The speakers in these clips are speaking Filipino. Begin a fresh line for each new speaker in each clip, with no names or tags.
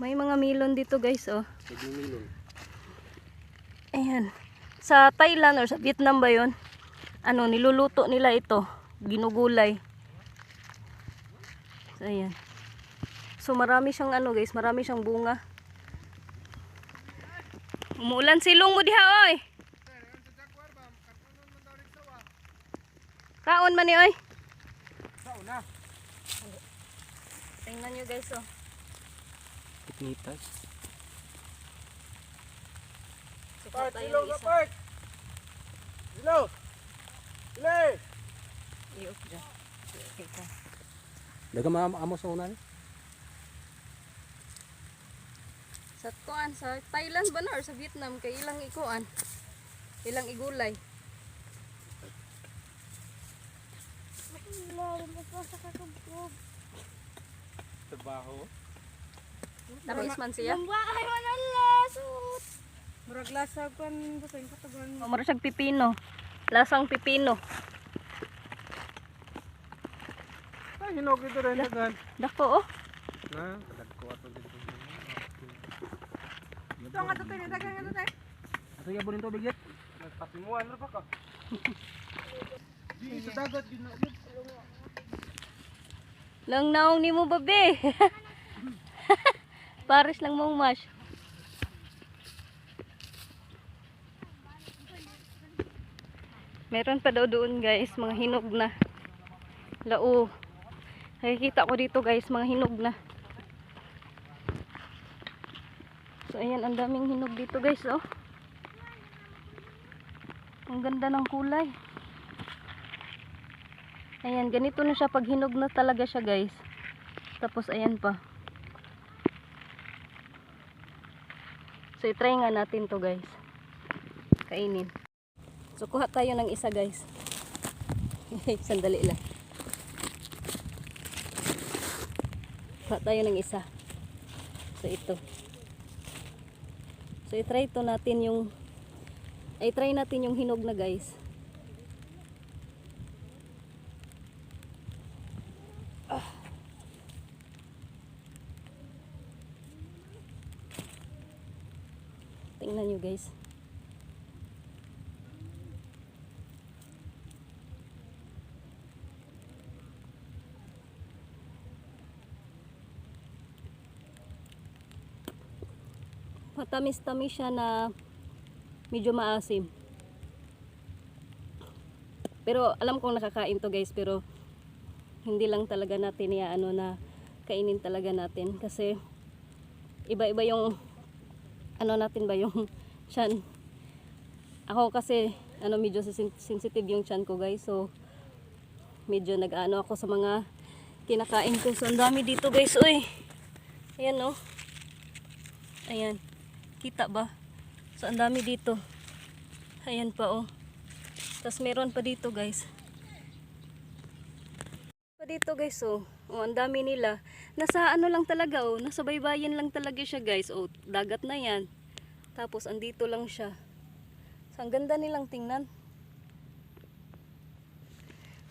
May mga melon dito guys, oh.
Melon.
Ayan. Sa Thailand or sa Vietnam ba yun? Ano, niluluto nila ito. Ginugulay. So, ayan. So, marami siyang ano guys, marami siyang bunga. Umuulan silong mo diha, oy. Kaon man ni, oy.
Kaon na.
Tingnan nyo guys, oh.
Piknitas.
Sukat tayo
Silong
ng
ka,
isa.
Park! Silong! Sile!
Iyok dyan. Okay ka.
Daga maamo sa unan.
Sa kuan, sa Thailand ba na or sa Vietnam kay ilang ikuan? Ilang igulay?
Trabaho.
Tamis man siya.
Ay, manalasot. Murag lasag kan busing katagan.
Mura siyang pipino. Lasang pipino.
Ay, hinog ito rin dagan.
Dako, oh.
Na, kadagko ato dito.
Ito nga to tayo, dagan nga to tayo.
Ato yabon yung tubig yet. Nagpatinguan na pa ka. Di, sa dagat yun na yun.
Lang naong ni mo babe. Paris lang mong mash. Meron pa daw doon guys, mga hinog na. Lao. Nakikita ko dito guys, mga hinog na. So ayan, ang daming hinog dito guys, oh. Ang ganda ng kulay. Ayan, ganito na siya pag hinog na talaga siya guys. Tapos ayan pa. So i-try nga natin to guys. Kainin. So kuha tayo ng isa guys. Sandali lang. Kuha tayo ng isa. So ito. So i-try to natin yung i-try natin yung hinog na guys. Tingnan nyo guys. Matamis-tamis siya na medyo maasim. Pero alam kong nakakain to guys, pero hindi lang talaga natin ano na kainin talaga natin kasi iba-iba yung ano natin ba yung tiyan. Ako kasi ano medyo sensitive yung tiyan ko guys, so medyo nag-ano ako sa mga kinakain ko. So ang dami dito guys, uy. Ayan oh. Ayan. Kita ba? So ang dami dito. Ayan pa oh. Tapos meron pa dito guys. Pa dito guys oh. Oh, ang dami nila. Nasa ano lang talaga oh, nasa baybayin lang talaga siya guys. Oh, dagat na 'yan. Tapos andito lang siya. So ang ganda nilang tingnan.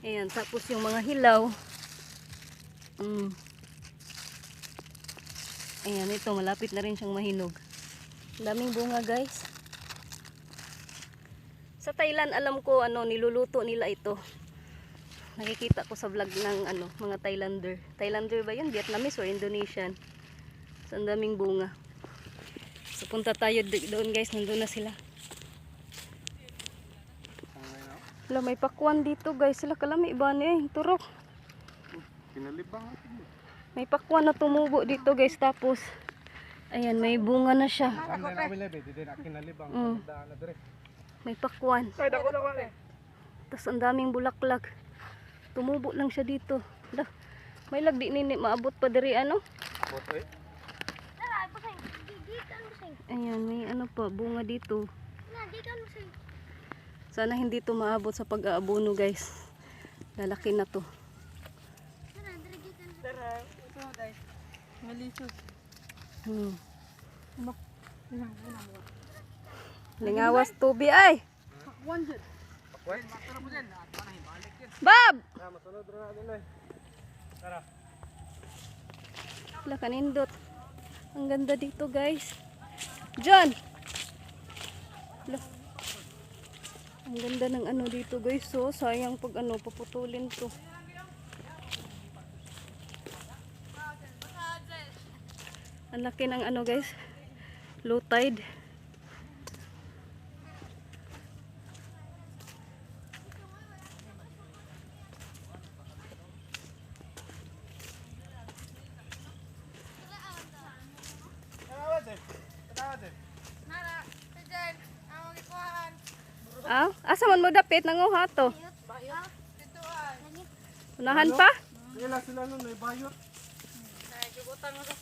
Ayan, tapos yung mga hilaw. Ayan, ito malapit na rin siyang mahinog. Ang daming bunga guys. Sa Thailand alam ko ano niluluto nila ito. Nakikita ko sa vlog ng ano, mga Thailander. Thailander ba 'yun? Vietnamese or Indonesian? So, ang daming bunga. So punta tayo doon guys, nandun na sila. Wala, may pakwan dito guys. Sila kalami ba niya turok.
Pinalibang natin.
May pakwan na tumubo dito guys. Tapos, ayan, may bunga na siya. May pakwan. Tapos ang daming bulaklak. Tumubo lang siya dito. Dah, may lagdi nini maabot pa diri ano? Ayan, may ano pa, bunga dito. Sana hindi to maabot sa pag-aabono guys. Lalaki na to. Lingawas tubi ay. Bob! Wala kanindot. Ang ganda dito guys. John! Hala. Ang ganda ng ano dito guys. So, sayang pag ano, paputulin to. Ang laki ng ano guys. Low tide.
Nara, tiyan, ang ikuhaan.
Ah, asa man mo dapit nanguha to?
Dituan.
Unahan pa?
Sila nun, may bayot.
Nagigutan mo sa